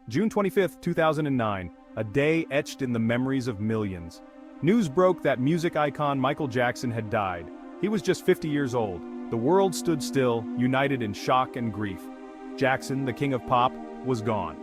June 25, 2009, a day etched in the memories of millions. News broke that music icon Michael Jackson had died. He was just 50 years old. The world stood still, united in shock and grief. Jackson, the king of pop, was gone.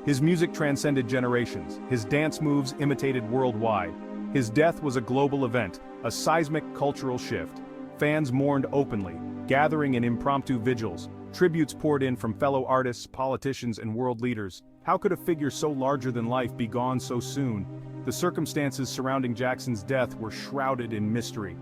His music transcended generations, his dance moves imitated worldwide. His death was a global event, a seismic cultural shift. Fans mourned openly, gathering in impromptu vigils. Tributes poured in from fellow artists, politicians, and world leaders. How could a figure so larger than life be gone so soon? The circumstances surrounding Jackson's death were shrouded in mystery.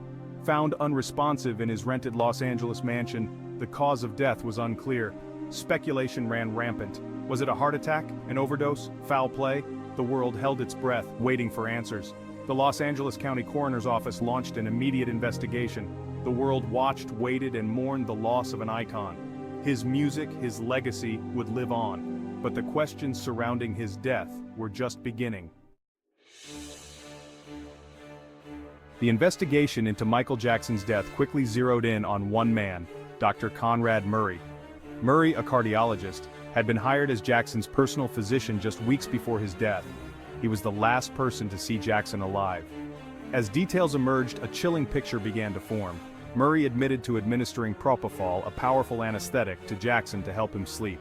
Found unresponsive in his rented Los Angeles mansion, the cause of death was unclear. Speculation ran rampant. Was it a heart attack, an overdose, foul play? The world held its breath, waiting for answers. The Los Angeles County Coroner's Office launched an immediate investigation. The world watched, waited, and mourned the loss of an icon. His music, his legacy, would live on. But the questions surrounding his death were just beginning. The investigation into Michael Jackson's death quickly zeroed in on one man, Dr. Conrad Murray. Murray, a cardiologist, had been hired as Jackson's personal physician just weeks before his death. He was the last person to see Jackson alive. As details emerged, a chilling picture began to form. Murray admitted to administering Propofol, a powerful anesthetic, to Jackson to help him sleep.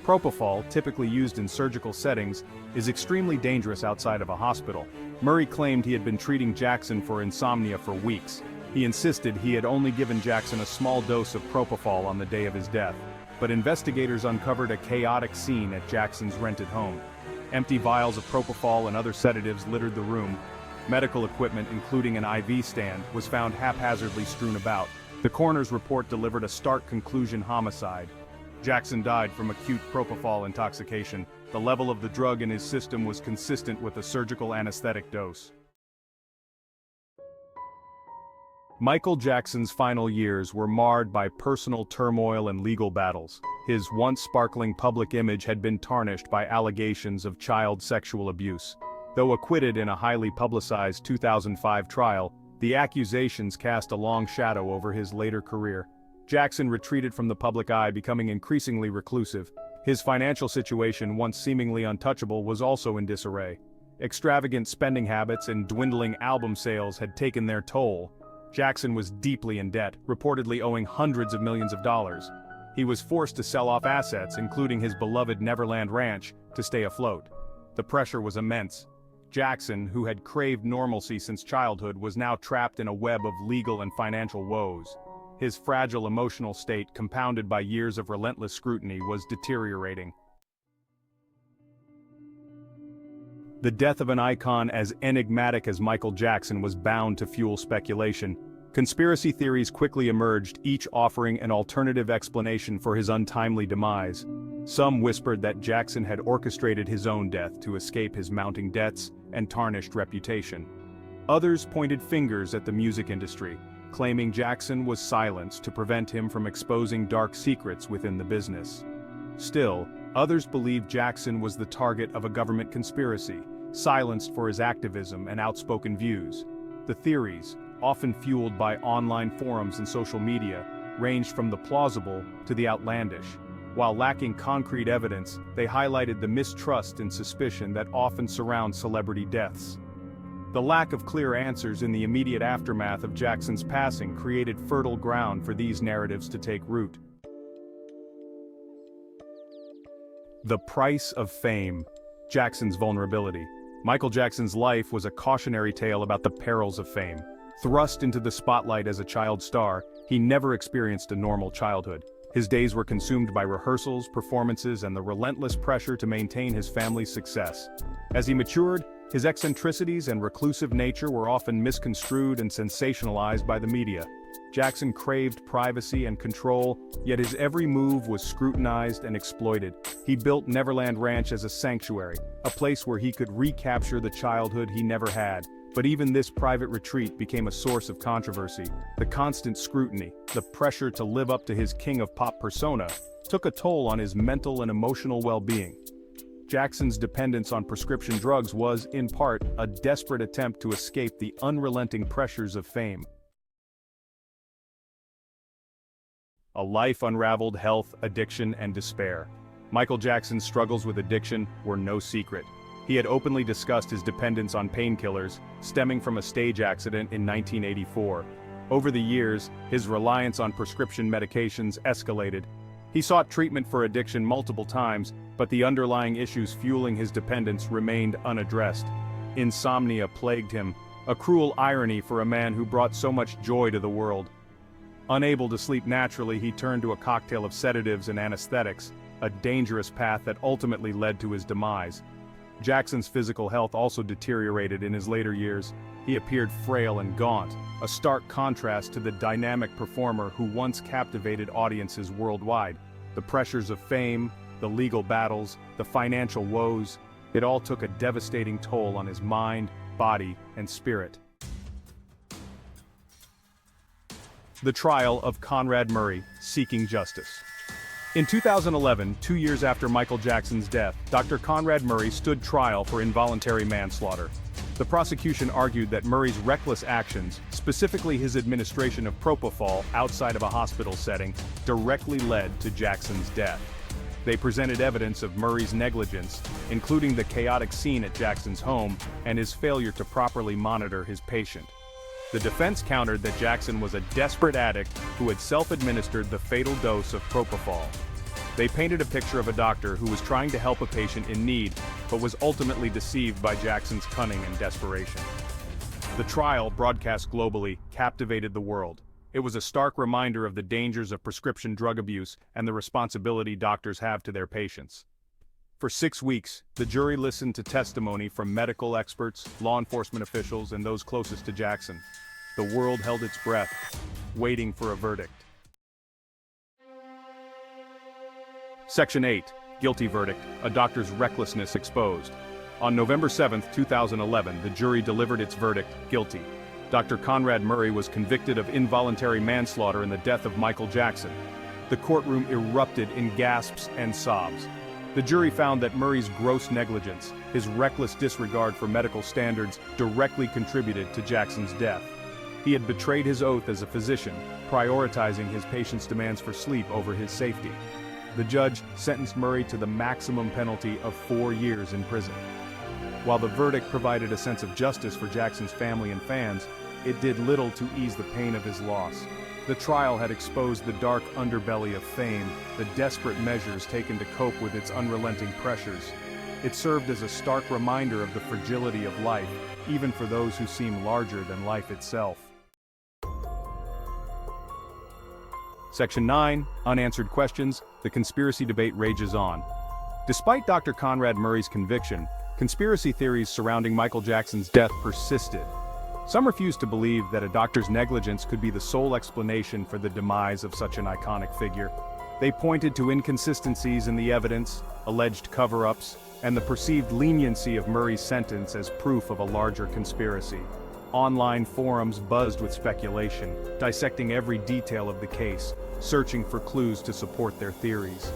Propofol, typically used in surgical settings, is extremely dangerous outside of a hospital. Murray claimed he had been treating Jackson for insomnia for weeks. He insisted he had only given Jackson a small dose of Propofol on the day of his death. But investigators uncovered a chaotic scene at Jackson's rented home. Empty vials of Propofol and other sedatives littered the room. Medical equipment, including an IV stand, was found haphazardly strewn about. The coroner's report delivered a stark conclusion: homicide. Jackson died from acute Propofol intoxication. The level of the drug in his system was consistent with a surgical anesthetic dose. Michael Jackson's final years were marred by personal turmoil and legal battles. His once sparkling public image had been tarnished by allegations of child sexual abuse. Though acquitted in a highly publicized 2005 trial, the accusations cast a long shadow over his later career. Jackson retreated from the public eye, becoming increasingly reclusive. His financial situation, once seemingly untouchable, was also in disarray. Extravagant spending habits and dwindling album sales had taken their toll. Jackson was deeply in debt, reportedly owing hundreds of millions of dollars. He was forced to sell off assets, including his beloved Neverland Ranch, to stay afloat. The pressure was immense. Jackson, who had craved normalcy since childhood, was now trapped in a web of legal and financial woes. His fragile emotional state, compounded by years of relentless scrutiny, was deteriorating. The death of an icon as enigmatic as Michael Jackson was bound to fuel speculation. Conspiracy theories quickly emerged, each offering an alternative explanation for his untimely demise. Some whispered that Jackson had orchestrated his own death to escape his mounting debts and tarnished reputation. Others pointed fingers at the music industry, claiming Jackson was silenced to prevent him from exposing dark secrets within the business. Still, others believed Jackson was the target of a government conspiracy, silenced for his activism and outspoken views. The theories, often fueled by online forums and social media, ranged from the plausible to the outlandish. While lacking concrete evidence, they highlighted the mistrust and suspicion that often surround celebrity deaths. The lack of clear answers in the immediate aftermath of Jackson's passing created fertile ground for these narratives to take root. The price of fame. Jackson's vulnerability. Michael Jackson's life was a cautionary tale about the perils of fame. Thrust into the spotlight as a child star, he never experienced a normal childhood. His days were consumed by rehearsals, performances, and the relentless pressure to maintain his family's success. As he matured, his eccentricities and reclusive nature were often misconstrued and sensationalized by the media. Jackson craved privacy and control, yet his every move was scrutinized and exploited. He built Neverland Ranch as a sanctuary, a place where he could recapture the childhood he never had. But even this private retreat became a source of controversy. The constant scrutiny, the pressure to live up to his king of pop persona, took a toll on his mental and emotional well-being. Jackson's dependence on prescription drugs was, in part, a desperate attempt to escape the unrelenting pressures of fame. A life unraveled: health, addiction, and despair. Michael Jackson's struggles with addiction were no secret. He had openly discussed his dependence on painkillers, stemming from a stage accident in 1984. Over the years, his reliance on prescription medications escalated. He sought treatment for addiction multiple times, but the underlying issues fueling his dependence remained unaddressed. Insomnia plagued him, a cruel irony for a man who brought so much joy to the world. Unable to sleep naturally, he turned to a cocktail of sedatives and anesthetics, a dangerous path that ultimately led to his demise. Jackson's physical health also deteriorated in his later years. He appeared frail and gaunt, a stark contrast to the dynamic performer who once captivated audiences worldwide. The pressures of fame, the legal battles, the financial woes, it all took a devastating toll on his mind, body, and spirit. The trial of Conrad Murray, seeking justice. In 2011, 2 years after Michael Jackson's death, Dr. Conrad Murray stood trial for involuntary manslaughter. The prosecution argued that Murray's reckless actions, specifically his administration of Propofol outside of a hospital setting, directly led to Jackson's death. They presented evidence of Murray's negligence, including the chaotic scene at Jackson's home and his failure to properly monitor his patient. The defense countered that Jackson was a desperate addict who had self-administered the fatal dose of Propofol. They painted a picture of a doctor who was trying to help a patient in need, but was ultimately deceived by Jackson's cunning and desperation. The trial, broadcast globally, captivated the world. It was a stark reminder of the dangers of prescription drug abuse and the responsibility doctors have to their patients. For 6 weeks, the jury listened to testimony from medical experts, law enforcement officials, and those closest to Jackson. The world held its breath, waiting for a verdict. Section 8, Guilty Verdict, a doctor's recklessness exposed. On November 7, 2011, the jury delivered its verdict, guilty. Dr. Conrad Murray was convicted of involuntary manslaughter in the death of Michael Jackson. The courtroom erupted in gasps and sobs. The jury found that Murray's gross negligence, his reckless disregard for medical standards, directly contributed to Jackson's death. He had betrayed his oath as a physician, prioritizing his patient's demands for sleep over his safety. The judge sentenced Murray to the maximum penalty of 4 years in prison. While the verdict provided a sense of justice for Jackson's family and fans, it did little to ease the pain of his loss. The trial had exposed the dark underbelly of fame, the desperate measures taken to cope with its unrelenting pressures. It served as a stark reminder of the fragility of life, even for those who seem larger than life itself. Section 9, Unanswered Questions, the conspiracy debate rages on. Despite Dr. Conrad Murray's conviction, conspiracy theories surrounding Michael Jackson's death persisted. Some refused to believe that a doctor's negligence could be the sole explanation for the demise of such an iconic figure. They pointed to inconsistencies in the evidence, alleged cover-ups, and the perceived leniency of Murray's sentence as proof of a larger conspiracy. Online forums buzzed with speculation, dissecting every detail of the case, searching for clues to support their theories.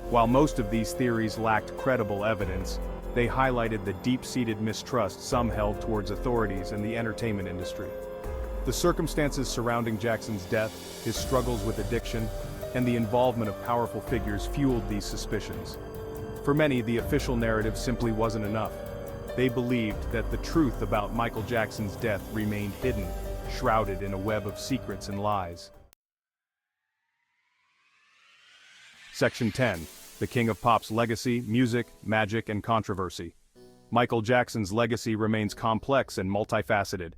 While most of these theories lacked credible evidence, they highlighted the deep-seated mistrust some held towards authorities and the entertainment industry. The circumstances surrounding Jackson's death, his struggles with addiction, and the involvement of powerful figures fueled these suspicions. For many, the official narrative simply wasn't enough. They believed that the truth about Michael Jackson's death remained hidden, shrouded in a web of secrets and lies. Section 10, the King of Pop's legacy, music, magic, and controversy. Michael Jackson's legacy remains complex and multifaceted.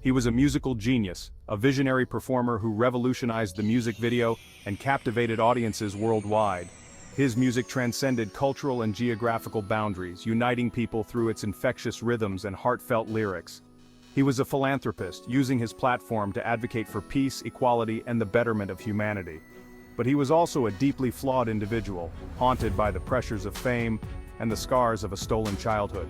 He was a musical genius, a visionary performer who revolutionized the music video and captivated audiences worldwide. His music transcended cultural and geographical boundaries, uniting people through its infectious rhythms and heartfelt lyrics. He was a philanthropist, using his platform to advocate for peace, equality, and the betterment of humanity. But he was also a deeply flawed individual, haunted by the pressures of fame and the scars of a stolen childhood.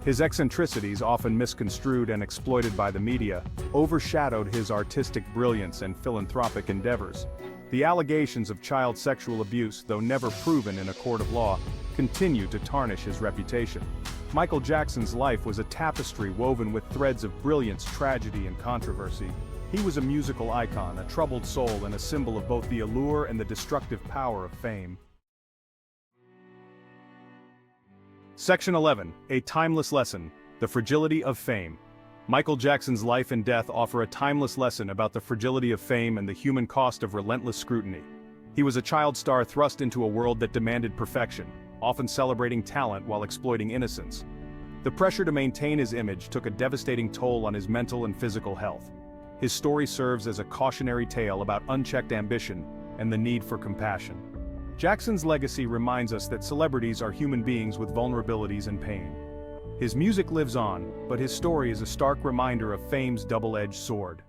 His eccentricities, often misconstrued and exploited by the media, overshadowed his artistic brilliance and philanthropic endeavors. The allegations of child sexual abuse, though never proven in a court of law, continue to tarnish his reputation. Michael Jackson's life was a tapestry woven with threads of brilliance, tragedy, and controversy. He was a musical icon, a troubled soul, and a symbol of both the allure and the destructive power of fame. Section 11, A Timeless Lesson, The Fragility of Fame. Michael Jackson's life and death offer a timeless lesson about the fragility of fame and the human cost of relentless scrutiny. He was a child star thrust into a world that demanded perfection, often celebrating talent while exploiting innocence. The pressure to maintain his image took a devastating toll on his mental and physical health. His story serves as a cautionary tale about unchecked ambition and the need for compassion. Jackson's legacy reminds us that celebrities are human beings with vulnerabilities and pain. His music lives on, but his story is a stark reminder of fame's double-edged sword.